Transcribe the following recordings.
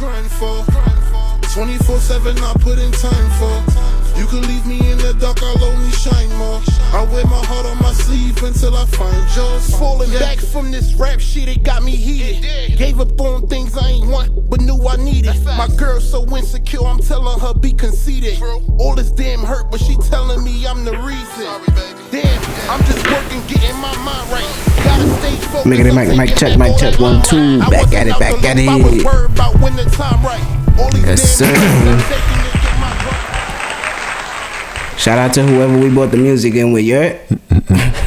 grind for. 24/7 I put in time for. You can leave me in the dark, I'll only shine more. I wear my heart on my sleeve until I find yours. Falling back from this rap shit, it got me heated. Gave up on things I ain't want, but knew I needed. My girl so insecure, I'm telling her be conceited. All this damn hurt, but she telling me I'm the reason. Damn, I'm just working, getting my mind right. Gotta stay focused. Look at it, mic check, 1, 2. Back at it. I was worried about when the time right. Yes, sir. Shout out to whoever we bought the music in with, you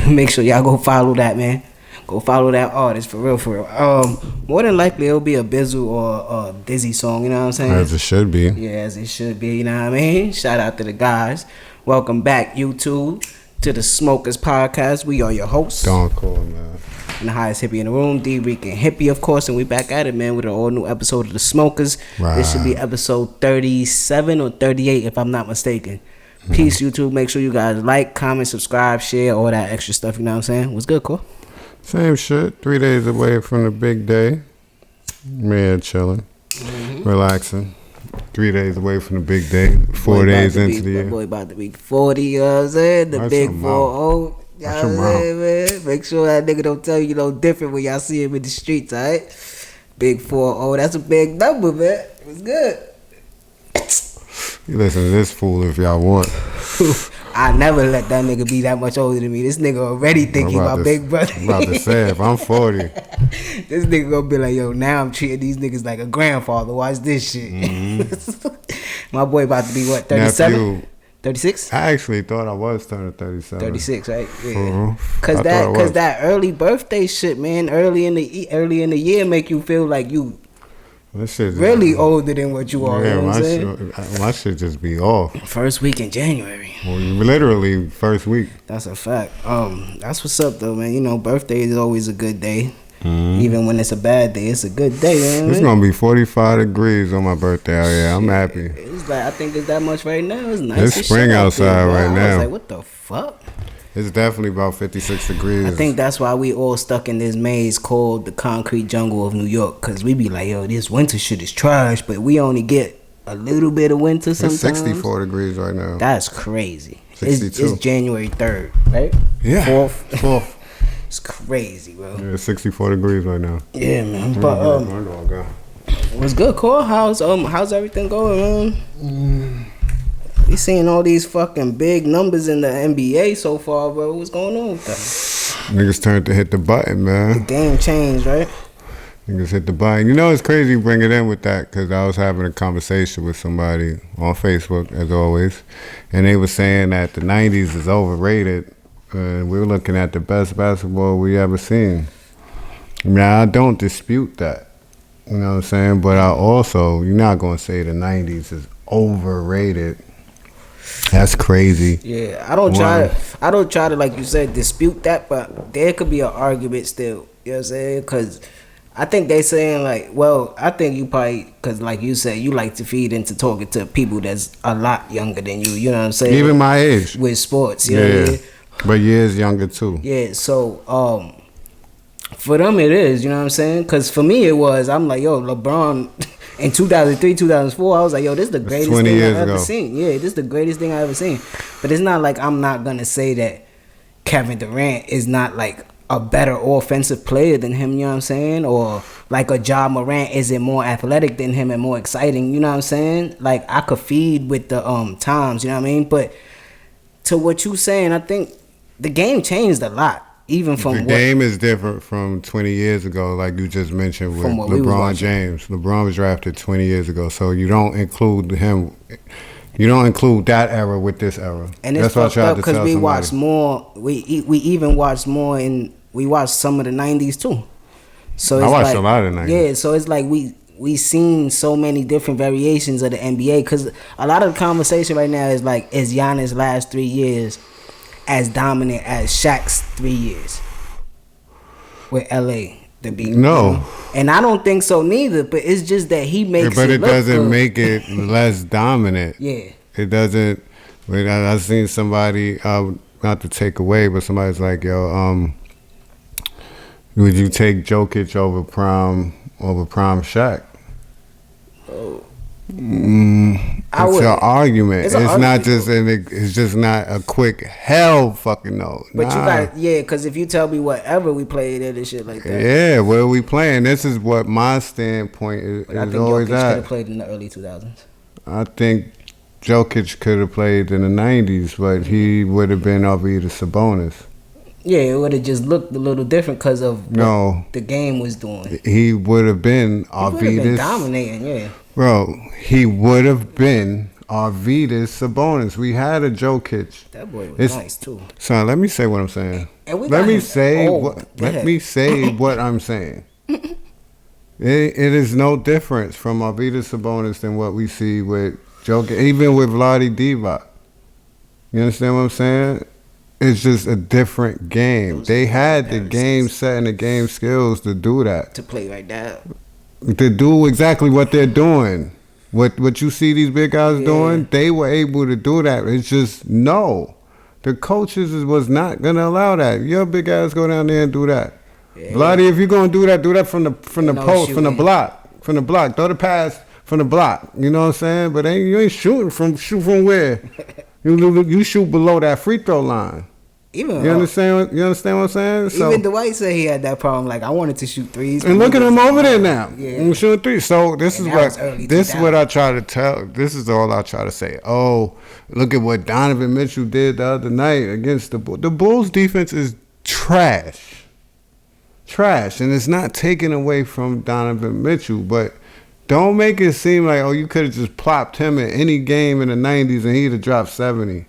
Make sure y'all go follow that, man. Go follow that artist, for real. More than likely, it'll be a Bizzel or a Dizzy song, you know what I'm saying? As it should be. Yeah, as it should be, you know what I mean? Shout out to the guys. Welcome back, YouTube, to the Smokers Podcast. We are your hosts. Thedoncore, man. And the highest hippie in the room, Renner Gets, of course, and we back at it, man, with an all new episode of the Smokers. Right. This should be episode 37 or 38, if I'm not mistaken. Peace, YouTube. Make sure you guys like, comment, subscribe, share, all that extra stuff. You know what I'm saying? What's good, Core? Same shit. 3 days away from the big day. Man, chilling, relaxing. 3 days away from the big day. 4 days into the year. Boy about to be 40, you know what I'm saying? The big 4-0. Y'all saying, man? Make sure that nigga don't tell you no different when y'all see him in the streets, alright? Big 4-0. That's a big number, man. It was good. You listen to this fool if y'all want. I never let that nigga be that much older than me. This nigga already think he my big brother. I'm about to say, if I'm 40. This nigga gonna be like, yo, now I'm treating these niggas like a grandfather. Watch this shit. My boy about to be, what, 37? 36? I actually thought I was turning 37. 36, right? Yeah. Cause that early birthday shit, man, early in the year make you feel like you really older than what you are. Yeah, you know what I'm saying? My shit just be off. First week in January. Well, literally first week. That's a fact. That's what's up though, man. You know, birthday is always a good day. Even when it's a bad day, it's a good day, man. It's gonna be 45 degrees on my birthday out here. I'm happy. It's like, I think it's that much right now. It's nice. It's spring outside right now. I was like, what the fuck? It's definitely about 56 degrees. I think that's why we all stuck in this maze called the concrete jungle of New York. Cause we be like, yo, this winter shit is trash, but we only get a little bit of winter sometimes. It's 64 degrees right now. That's crazy. 62. It's January 3rd, right? Yeah. 4th. It's crazy, bro. Yeah, it's 64 degrees right now. Yeah, man. But what's good, Core? How's everything going, man? We seeing all these fucking big numbers in the NBA so far, bro. What's going on with that? Niggas turned to hit the button, man. The game changed, right? Niggas hit the button. You know, it's crazy you bring it in with that, because I was having a conversation with somebody on Facebook, as always, and they were saying that the 90s is overrated. We were looking at the best basketball we ever seen. Now, I don't dispute that. You know what I'm saying? But I also, you're not going to say the 90s is overrated. That's crazy. Yeah, I don't try to, like you said, dispute that, but there could be an argument still. You know what I'm saying? Because I think they saying like, well, I think you probably, because like you said, you like to feed into talking to people that's a lot younger than you. You know what I'm saying? Even my age. With sports. You know what I mean? But years younger too. Yeah, so for them it is, you know what I'm saying? Because for me it was, I'm like, yo, LeBron in 2003, 2004, I was like, yo, this is the greatest thing I've ever seen. Yeah, this is the greatest thing I've ever seen. But it's not like I'm not going to say that Kevin Durant is not like a better offensive player than him, you know what I'm saying? Or like a Ja Morant isn't more athletic than him and more exciting, you know what I'm saying? Like I could feed with the times, you know what I mean? But to what you saying, I think the game changed a lot. Even from the game is different from 20 years ago, like you just mentioned with LeBron James. LeBron was drafted 20 years ago, so you don't include him. You don't include that era with this era. And it's fucked up because we watched more. We even watched more, and we watched some of the 90s too. So it's I watched a lot of the 90s. Yeah, so it's like we seen so many different variations of the NBA, because a lot of the conversation right now is like, is Giannis' last 3 years as dominant as Shaq's 3 years with LA? No, you know? And I don't think so neither. But it's just that he makes. But it doesn't make it less dominant. Yeah, it doesn't. I seen somebody, not to take away, but somebody's like, yo, would you take Jokic over prime Shaq? It's an argument. It's not just it's just not a quick hell fucking no. But you got because if you tell me whatever we played it and shit like that. Yeah, what are we playing? This is what my standpoint is. But I think always Jokic could have played in the early 2000s. I think Jokic could have played in the 90s, but he would have been Arvydas Sabonis. Yeah, it would have just looked a little different because of what the game was doing. He would have been Arvydas. Dominating, yeah. Bro, he would have been Arvydas Sabonis. We had a Jokic. That boy was nice too. Son, let me say what I'm saying. Let me say what I'm saying. It is no difference from Arvydas Sabonis than what we see with Jokic, even with Vlade Divac. You understand what I'm saying? It's just a different game. They had the game set and the game skills to do that. To play like that. To do exactly what they're doing. What you see these big guys doing, they were able to do that. It's just, no. The coaches was not going to allow that. Your big guys go down there and do that. Yeah. Vlade, if you're going to do that from the post, from the block. From the block. Throw the pass from the block. You know what I'm saying? But you ain't shooting from where? You shoot below that free throw line. Even you understand what I'm saying? So, even Dwight said he had that problem. Like, I wanted to shoot threes. And look at him over there now. Yeah. I'm shooting threes. So this is what I try to tell. This is all I try to say. Oh, look at what Donovan Mitchell did the other night against the Bulls. The Bulls defense is trash. Trash. And it's not taken away from Donovan Mitchell, but don't make it seem like, oh, you could have just plopped him in any game in the 90s and he'd have dropped 70.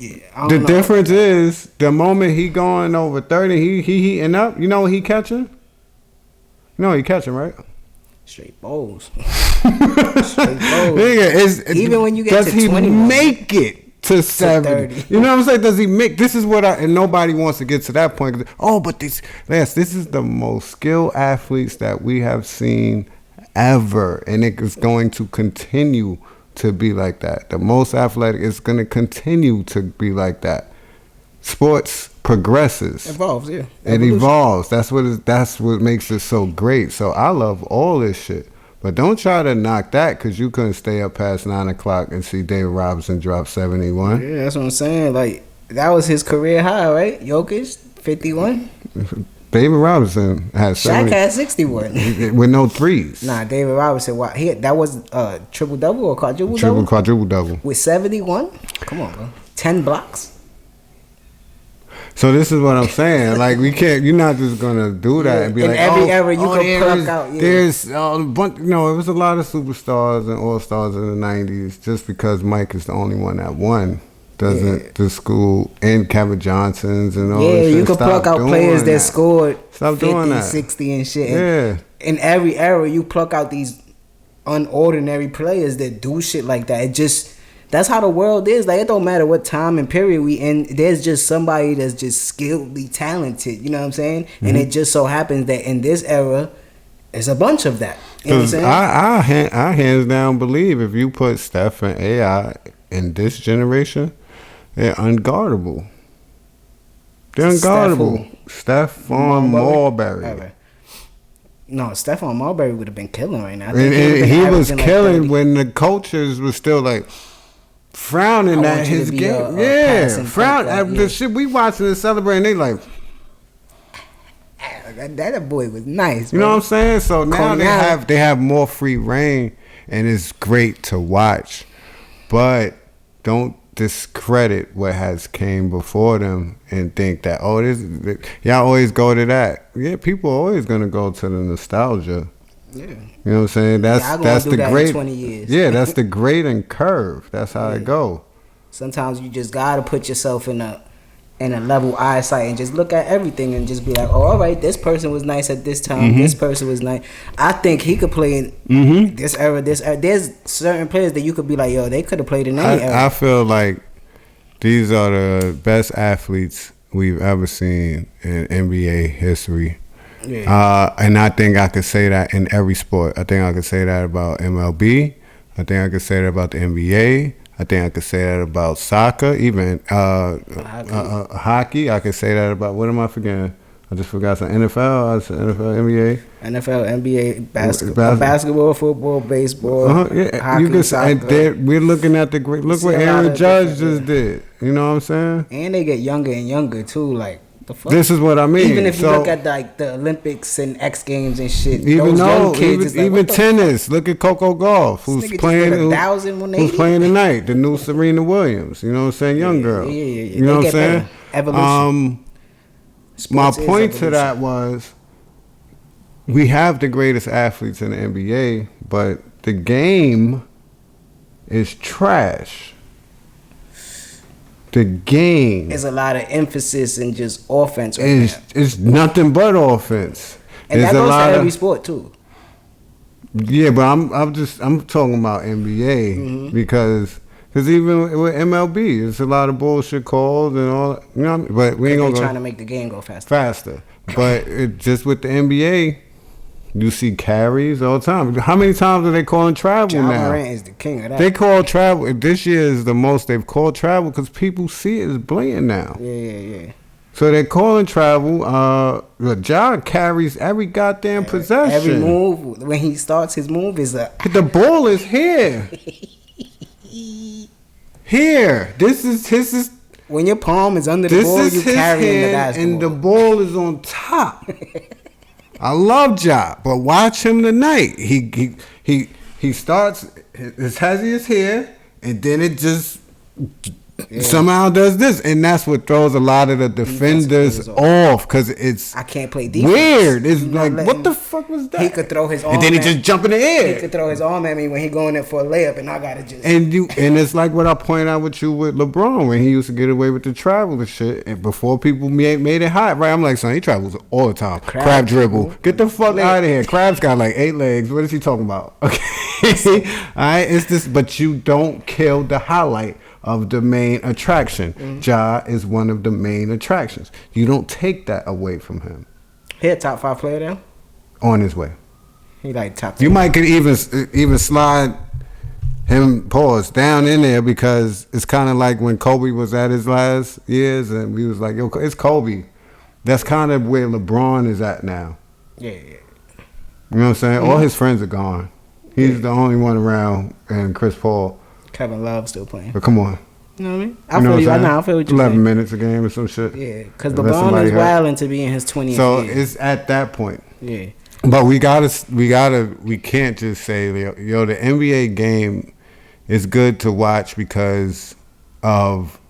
Yeah, the difference is the moment he going over 30, he heating up. You know what he catching? He catching, right? Straight bowls. Straight bowls. Even when you get to 20, does he make it to 70? You know what I'm saying? Does he make? This is what and nobody wants to get to that point. Oh, but this is the most skilled athletes that we have seen ever, and it is going to continue to be like that. The most athletic is going to continue to be like that. Sports progresses. Evolves, yeah. It evolves. That's what makes it so great. So I love all this shit. But don't try to knock that because you couldn't stay up past 9 o'clock and see David Robinson drop 71. Yeah, that's what I'm saying. Like, that was his career high, right? Jokic, 51. David Robinson had 70. Shaq had 61 with no threes. Nah, David Robinson. That was triple double or quadruple double? Quadruple double with 71. Come on, bro. 10 blocks. So this is what I'm saying. Like, we can't. You're not just gonna do that and be in like, every era you can pluck out. Yeah. There's a bunch. It was a lot of superstars and all stars in the '90s. Just because Mike is the only one that won. Doesn't the school and Kevin Johnson's and all that shit. You can pluck out players that scored Stop 50, 60 and shit. Yeah. In every era, you pluck out these unordinary players that do shit like that. That's how the world is. Like, it don't matter what time and period we in. There's just somebody that's just skilledly talented. You know what I'm saying? Mm-hmm. And it just so happens that in this era, there's a bunch of that. You know what I'm saying? I hands down believe if you put Steph and AI in this generation, they're unguardable. They're unguardable. Stephon Marbury. No, Stephon Marbury would have been killing right now. And he was killing when the coaches were still like frowning at his game. Frowning at the shit we watching and celebrating. They like, that boy was nice. You know what I'm saying? So now they have more free reign, and it's great to watch. But don't discredit what has came before them and think that y'all always go to that. Yeah, people are always gonna go to the nostalgia. Yeah, you know what I'm saying. That's the great. 20 years. Yeah, that's the grading curve. That's how it go. Sometimes you just gotta put yourself in a level eyesight and just look at everything and just be like, oh, all right, this person was nice at this time. Mm-hmm. This person was nice. I think he could play in this era. There's certain players that you could be like, yo, they could have played in any era. I feel like these are the best athletes we've ever seen in NBA history. Yeah. And I think I could say that in every sport. I think I could say that about MLB. I think I could say that about the NBA. I think I could say that about soccer, even hockey. I could say that about, what am I forgetting? I just forgot some NFL. I said NFL, NBA. NFL, NBA, basketball, football, baseball, hockey, you can soccer. We're looking at the great. Look what Aaron Judge just did. You know what I'm saying? And they get younger and younger too. Like the fuck. This is what I mean. Even if you look at like the Olympics and X Games and shit, even those young kids, even tennis. Look at Coco Golf, who's playing tonight. The new Serena Williams. You know what I'm saying? Young girl. Yeah. You know what I'm saying? Evolution. My point to that was, we have the greatest athletes in the NBA, but the game is trash. The game. There's a lot of emphasis in just offense. It's nothing but offense. And that goes for every sport too. Yeah, but I'm talking about NBA because even with MLB, it's a lot of bullshit calls and all. You know, but we ain't gonna trying to make the game go faster. But just with the NBA, you see carries all the time. How many times are they calling travel now? Damar Hamlin is the king of that. They call travel. This year is the most they've called travel because people see it as blatant now. Yeah. So they're calling travel. John carries every goddamn possession. Every move, when he starts his move, is the ball is here. Here. This is when your palm is under the ball, you carrying the basketball. And the ball is on top. I love Ja, but watch him tonight. He starts, his hezzy is here, and then it just somehow does this, and that's what throws a lot of the defenders off because it's I can't play defense. Weird. It's like, what the fuck was that? He could throw his arm, and then he just jump in the air. He could throw his arm at me when he going in for a layup, and I gotta just and it's like what I pointed out with you with LeBron when he used to get away with the travel and shit, and before people made it hot, right? I'm like, son, he travels all the time. Crab dribble. Get the fuck out of here. Crab's got like 8 legs. What is he talking about? Okay, all right. It's this, but you don't kill the highlight of the main attraction. Ja is one of the main attractions. You don't take that away from him. He a top 5 player now? On his way. He like top 10. You might could even slide him down in there because it's kind of like when Kobe was at his last years and we was like, yo, it's Kobe. That's kind of where LeBron is at now. Yeah. You know what I'm saying? All his friends are gone. He's the only one around, and Chris Paul. Kevin Love still playing. But come on. You know what I mean? I feel you. I feel what you're 11 saying. minutes a game or some shit. Yeah, because LeBron is wilding to be in his 20th so year. it's at that point. Yeah. But we can't just say, yo, the NBA game is good to watch because of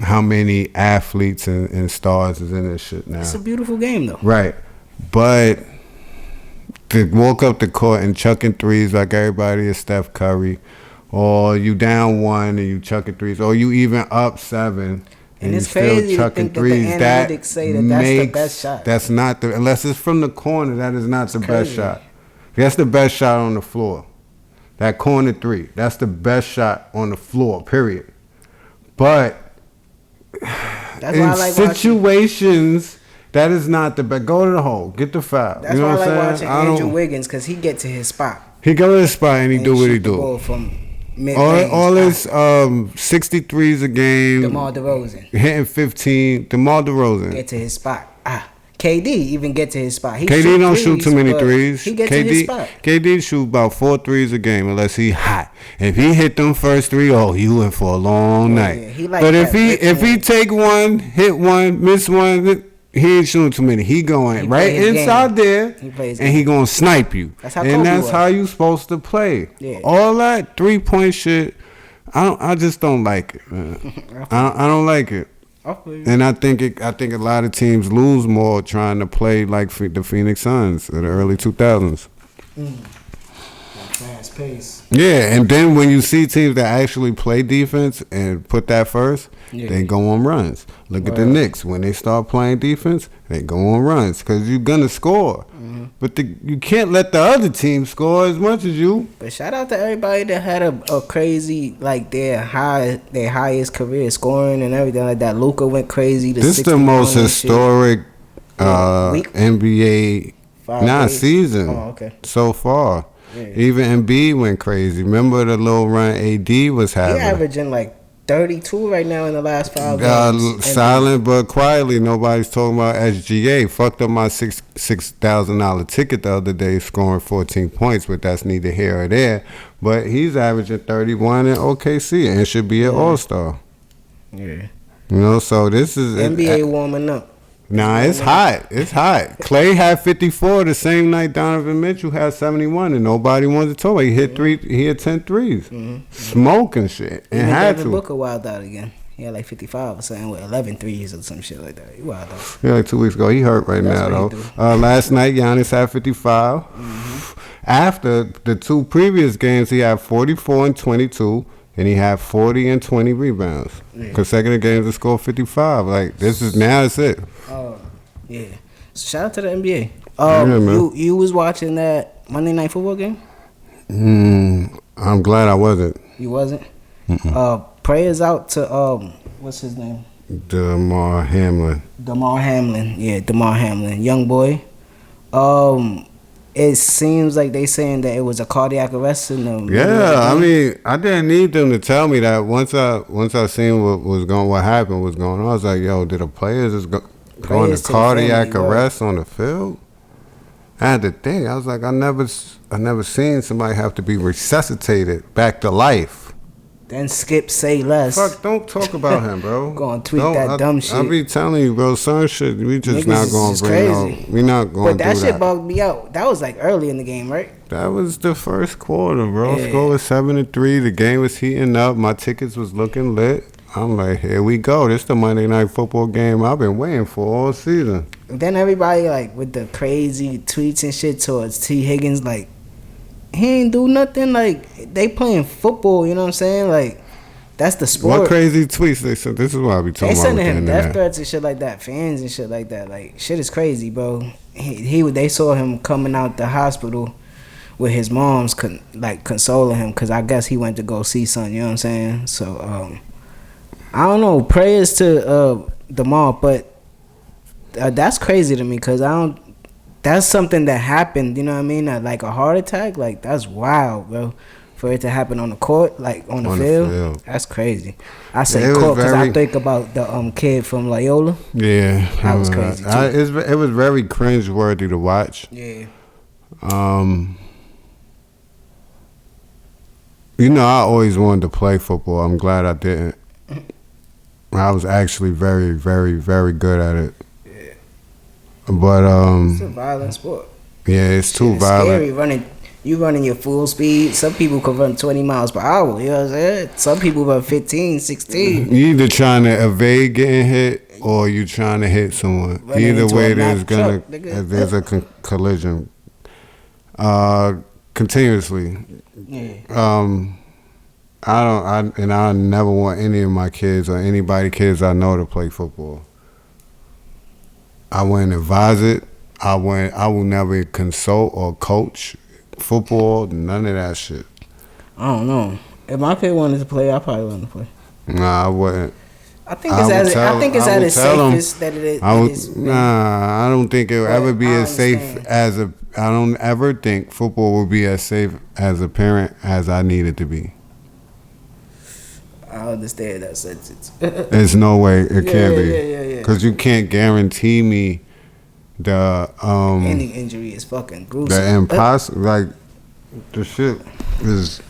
how many athletes and stars is in this shit now. It's a beautiful game, though. Right. But to walk up the court and chucking threes like everybody is Steph Curry, or you down 1 and you chucking threes, or you even up 7 and it's you still crazy chucking to think threes. that the analytics say that that's the best shot. That's not the, unless it's from the corner, that is not the best shot. That's the best shot on the floor. That corner 3, that's the best shot on the floor, period. But that's in why I like situations, that is not the best. Go to the hole, get the foul. That's you know why what I like saying? watching Andrew Wiggins because he get to his spot. He go to his spot and he do what he do. Ball from all his 63s a game. DeMar DeRozan hitting 15. DeMar DeRozan get to his spot. KD even get to his spot. KD don't shoot too many threes. He get to his spot. KD shoot about 4 threes a game unless he hot. If he hit them first 3, you in for a long night. Yeah, but if he take one, hit one, miss one, he ain't shooting too many. He going right inside there, and he gonna snipe you. That's how that's how you supposed to play. Yeah. All that 3-point shit, I just don't like it, man. I don't like it. And I think a lot of teams lose more trying to play like the Phoenix Suns in the early 2000s. Fast pace. Yeah, and then when you see teams that actually play defense and put that first, they go on runs. Look at the Knicks. When they start playing defense, they go on runs because you're going to score. But you can't let the other team score as much as you. But shout out to everybody that had a crazy, like their highest career scoring and everything like that. Luka went crazy. This is the most historic NBA season so far. Yeah. Even Embiid went crazy. Remember the little run AD was having? He averaging like 32 right now in the last 5 games. Silent but quietly, nobody's talking about SGA. Fucked up my $6,000 ticket the other day, scoring 14 points, but that's neither here or there. But he's averaging 31 in OKC and should be an All-Star. Yeah. You know, so this is NBA warming up. Nah, it's hot. It's hot. Clay had 54 the same night Donovan Mitchell had 71, and nobody wanted to talk about it. He hit 10 threes. Smoking shit. And had Devin to. Booker wild out again. He had like 55 or something with 11 threes or some shit like that. He wild out. Yeah, like 2 weeks ago. He hurt right now, though. Last night, Giannis had 55. After the 2 previous games, he had 44 and 22. And he had 40 and 20 rebounds. Consecutive games to score 55. Like, this is, now it's it. Yeah. So shout out to the NBA. You was watching that Monday Night Football game? I'm glad I wasn't. You wasn't? Prayers out to, what's his name? Damar Hamlin. Yeah, Damar Hamlin. Young boy. It seems like they saying that it was a cardiac arrest in the I mean, I didn't need them to tell me that. Once I seen what happened was going on, I was like, yo, did the players just go into cardiac arrest on the field? I had to think. I was like, I never seen somebody have to be resuscitated back to life. Then Skip say less. Fuck, don't talk about him, bro. Go on, tweet that dumb shit. I be telling you, bro, certain shit, we just Niggas not going to bring no. We not going to do that. But that shit bugged me out. That was like early in the game, right? That was the first quarter, bro. Yeah. Score was 7-3. The game was heating up. My tickets was looking lit. I'm like, here we go. This the Monday Night Football game I've been waiting for all season. Then everybody, like, with the crazy tweets and shit towards T. Higgins, like, he ain't do nothing. Like, they playing football, you know what I'm saying? Like, that's the sport. What crazy tweets they sent? This is why I be talking about. They sending him death threats and shit like that, fans and shit like that. Like, shit is crazy, bro. They saw him coming out the hospital with his mom's consoling him because I guess he went to go see son. You know what I'm saying? So I don't know. Prayers to Damar, but that's crazy to me because I don't. That's something that happened. You know what I mean? Like a heart attack. Like that's wild, bro. For it to happen on the court, like on the field, that's crazy. I say court because I think about the kid from Loyola. Yeah, that was crazy too. It was very cringe-worthy to watch. Yeah. You know, I always wanted to play football. I'm glad I didn't. I was actually very, very, very good at it. Yeah. But it's a violent sport. Yeah, it's too violent. Scary you running your full speed. Some people can run 20 miles per hour. You know what I'm saying? Some people run 15, 16. You either trying to evade getting hit or you trying to hit someone. Either way, there's a collision. Continuously. Yeah. I never want any of my kids or kids I know to play football. I wouldn't advise it. I will never consult or coach football, none of that shit. I don't know. If my kid wanted to play, I probably wanted to play. Nah, I wouldn't. I think it's at its safest that it is. Nah, I don't think it will ever be as safe as a. I don't ever think football will be as safe as a parent as I need it to be. I understand that sentence. There's no way it can be. Yeah. Because you can't guarantee me the any injury is fucking gruesome. The impossible, like the shit is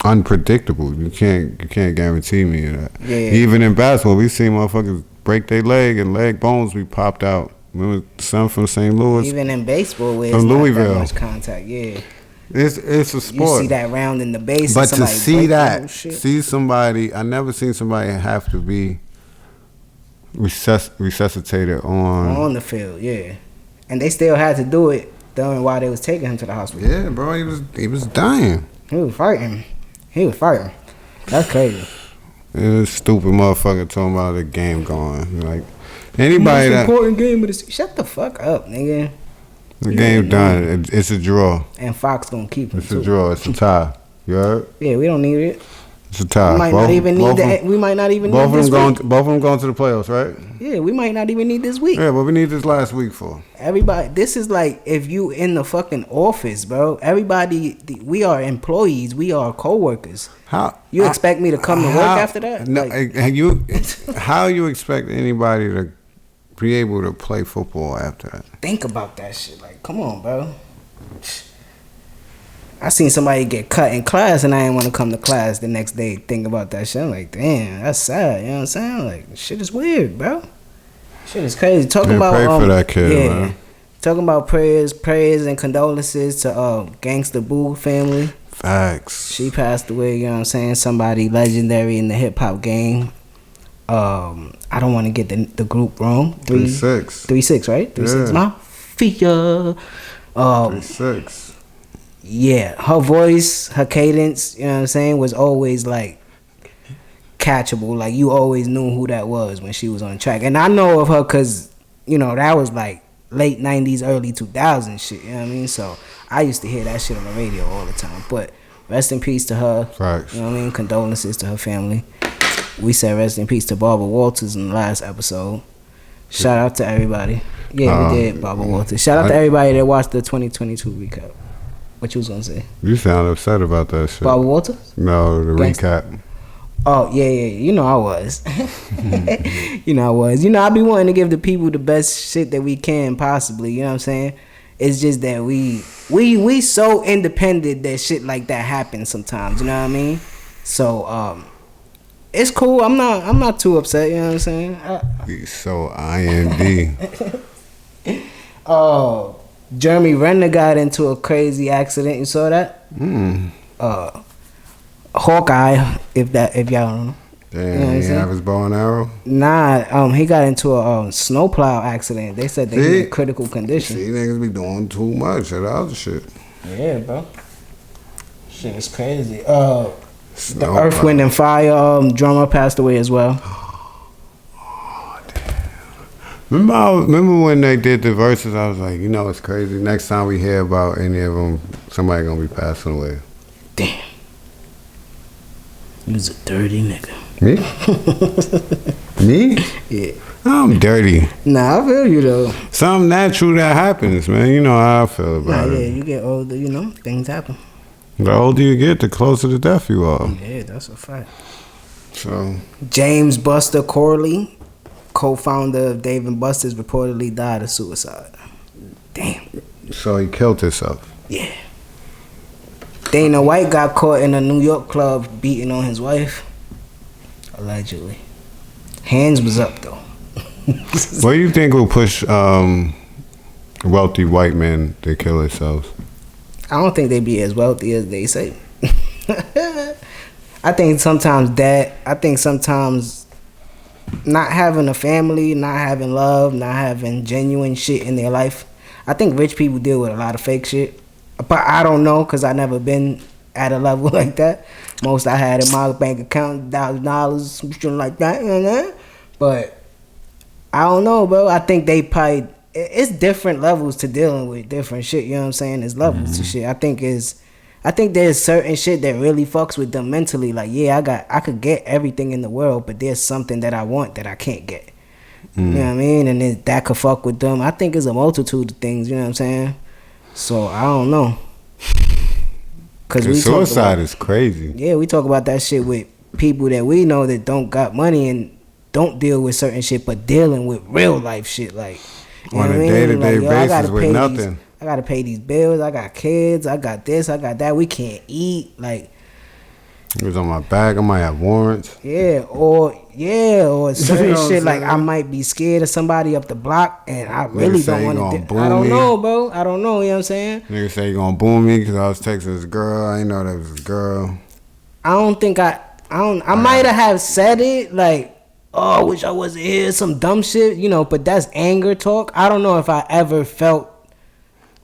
unpredictable. You can't guarantee me that. Yeah. Even in basketball, we see motherfuckers break their leg and leg bones be popped out. Remember some from St. Louis? Even in baseball, where from it's Louisville. not that much contact. Yeah. It's a sport. You see that round in the base, but to see somebody, I never seen somebody have to be resuscitated on the field, yeah, and they still had to do it during while they was taking him to the hospital. Yeah, bro, he was dying. He was fighting. That's crazy. It was stupid motherfucker talking about the game going like anybody most important game of the season. Shut the fuck up, nigga. The game done. It's a draw. And Fox gonna keep him. It's a draw. It's a tie. You heard? Yeah, we don't need it. It's a tie. We might not even need that. We might not even need this week. Both of them going to the playoffs, right? Yeah, we might not even need this week. Yeah, but we need this last week for. Everybody, this is like if you in the fucking office, bro. Everybody, we are employees. We are co-workers. How you expect me to come to work after that? No, like, how you expect anybody to be able to play football after that? Think about that shit. Like, come on, bro. I seen somebody get cut in class and I didn't want to come to class the next day. Think about that shit. I'm like, damn, that's sad. You know what I'm saying? Like, shit is weird, bro. Shit is crazy. Talking about pray for that kid, man. Talking about prayers and condolences to Gansta Boo family. Facts. She passed away. You know what I'm saying? Somebody legendary in the hip hop game. I don't want to get the group wrong. 3-6. 3-6, right? 3-6. Mafia. 3-6. Yeah, her voice, her cadence, you know what I'm saying, was always like catchable. Like you always knew who that was when she was on the track. And I know of her because, you know, that was like late 90s, early 2000s shit, you know what I mean? So I used to hear that shit on the radio all the time. But rest in peace to her. Facts. You know what I mean? Condolences to her family. We said rest in peace to Barbara Walters in the last episode. Shout out to everybody. Yeah, we did, Barbara Walters. Shout out to everybody that watched the 2022 recap. What you was gonna say? You sound upset about that shit. Barbara Walters? No, the recap. Oh, yeah. You know I was. You know I was. You know, I be wanting to give the people the best shit that we can possibly. You know what I'm saying? It's just that we so independent that shit like that happens sometimes. You know what I mean? So, it's cool. I'm not too upset. You know what I'm saying? He's so IND. Oh. Jeremy Renner got into a crazy accident. You saw that? Hawkeye, if y'all don't know. Damn, you know he have his bow and arrow? Nah, he got into a snowplow accident. They said they in critical condition. See, niggas be doing too much of the other shit. Yeah, bro. Shit is crazy. The Earth, Wind, and Fire drummer passed away as well. Remember when they did the verses? I was like, you know, it's crazy. Next time we hear about any of them, somebody gonna be passing away. Damn. You was a dirty nigga. Me? Me? Yeah. I'm dirty. Nah, I feel you though. Something natural that happens, man. You know how I feel about it. Yeah, you get older, you know, things happen. The older you get, the closer to death you are. Yeah, that's a fact. So James Buster Corley, co-founder of Dave & Buster's, reportedly died of suicide. Damn. So he killed himself. Yeah. Dana White got caught in a New York club beating on his wife. Allegedly. Hands was up though. What do you think will push wealthy white men to kill themselves? I don't think they be as wealthy as they say. I think sometimes not having a family, not having love, not having genuine shit in their life. I think rich people deal with a lot of fake shit. But I don't know because I never been at a level like that. Most I had in my bank account, $1,000, something like that. You know? But I don't know, bro. I think they probably... It's different levels to dealing with different shit. You know what I'm saying? There's levels to shit. I think there's certain shit that really fucks with them mentally. Like, yeah, I could get everything in the world, but there's something that I want that I can't get. You know what I mean? And that could fuck with them. I think it's a multitude of things. You know what I'm saying? So I don't know. Cause suicide is crazy. Yeah, we talk about that shit with people that we know that don't got money and don't deal with certain shit, but dealing with real life shit, like on a day-to-day basis with nothing. I gotta pay these bills. I got kids. I got this. I got that. We can't eat. Like, it was on my back. I might have warrants. Or certain shit. Like, I might be scared of somebody up the block, and I really don't want to. I don't know, bro. I don't know. You know what I'm saying? Nigga say you gonna boom me because I was texting this girl. I didn't know that was a girl. I don't think I might have said it like, oh, I wish I wasn't here. Some dumb shit, you know. But that's anger talk. I don't know if I ever felt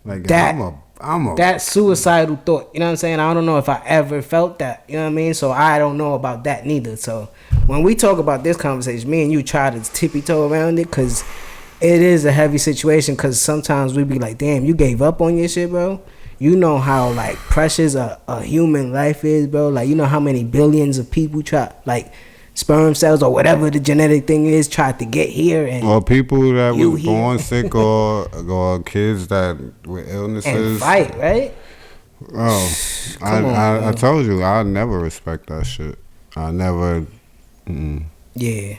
like that. That suicidal thought, you know what I'm saying? I don't know if I ever felt that, you know what I mean? So I don't know about that neither. So when we talk about this conversation, me and you try to tippy-toe around it because it is a heavy situation, because sometimes we be like, damn, you gave up on your shit, bro. you know how like precious a human life is, bro. Like, you know how many billions of people try, like sperm cells or whatever the genetic thing is, tried to get here, and or people that was born sick, or kids that with illnesses and fight, right? Oh, I told you I never respect that shit. I never. Yeah.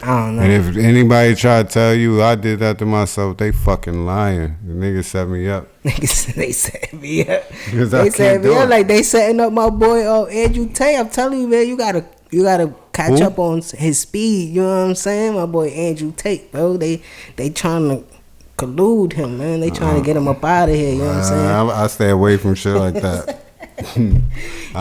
I don't know. And if anybody try to tell you I did that to myself, they fucking lying. The niggas set me up. They set me up. They set me up like they setting up my boy Andrew Tate. I'm telling you, man, you gotta catch up on his speed. You know what I'm saying? My boy Andrew Tate, bro. They trying to collude him, man. They trying to get him up out of here. You know what I'm saying? I stay away from shit like that.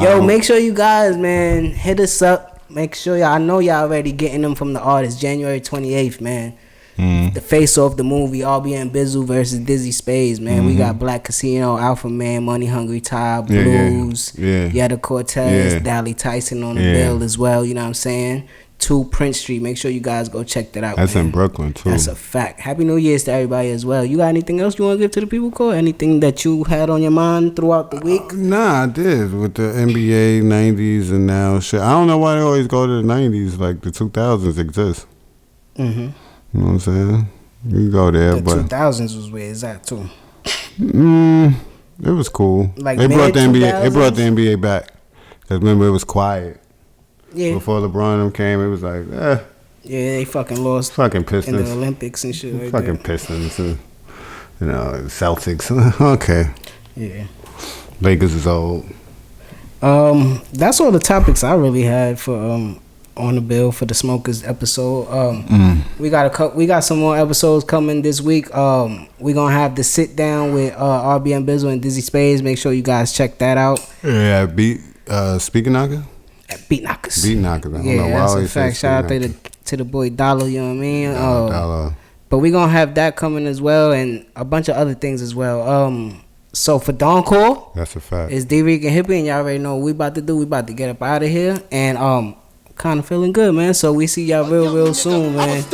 Yo, make sure you guys, man, hit us up. Make sure I know y'all already getting them from the artist. January 28th, man. The Face Off, the movie, RBM Bizzel versus Dizzy Spades, man. We got Black Casino, Alpha Man, Money Hungry Ty, Blues, Yetta Cortez, Dally Tyson on the bill as well. You know what I'm saying? 2 Prince Street. Make sure you guys go check that out. That's man. in Brooklyn too. That's a fact. Happy New Year's to everybody as well. You got anything else you want to give to the people, Cole? Anything that you had on your mind throughout the week? Nah, I did with the NBA 90s and now shit. I don't know why they always go to the 90s. Like the 2000s exist. You know what I'm saying? You go there, but 2000s was where it's at too. It was cool. Like they brought the NBA. They brought the NBA back. Cause remember it was quiet. Yeah. Before LeBron them came, it was like, Yeah, they fucking lost. Fucking Pistons. In the Olympics and shit like fucking that. Pistons. And, Celtics. Okay. Yeah. Lakers is old. That's all the topics I really had for on the bill for the Smokers episode. We got some more episodes coming this week. We're gonna have the sit down with RBM Bizzel and Dizzy Spades. Make sure you guys check that out. Yeah, Speaker Knocker? Beat Knockers. I don't know why that's a fact. Shout out to the boy Dollar, you know what I mean? Dollar. But we gonna have that coming as well, and a bunch of other things as well. So for Thedoncore, that's a fact. It's Dricanhippie, and y'all already know what we about to do. We about to get up out of here, and kind of feeling good, man. So we see y'all real soon, man.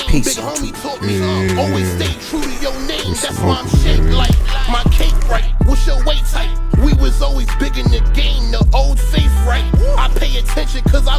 Peace. Always stay true to your name. That's why I'm shaped like my cake right. What's your weight type? We was always big in the game. The old faith right. I pay attention 'cause I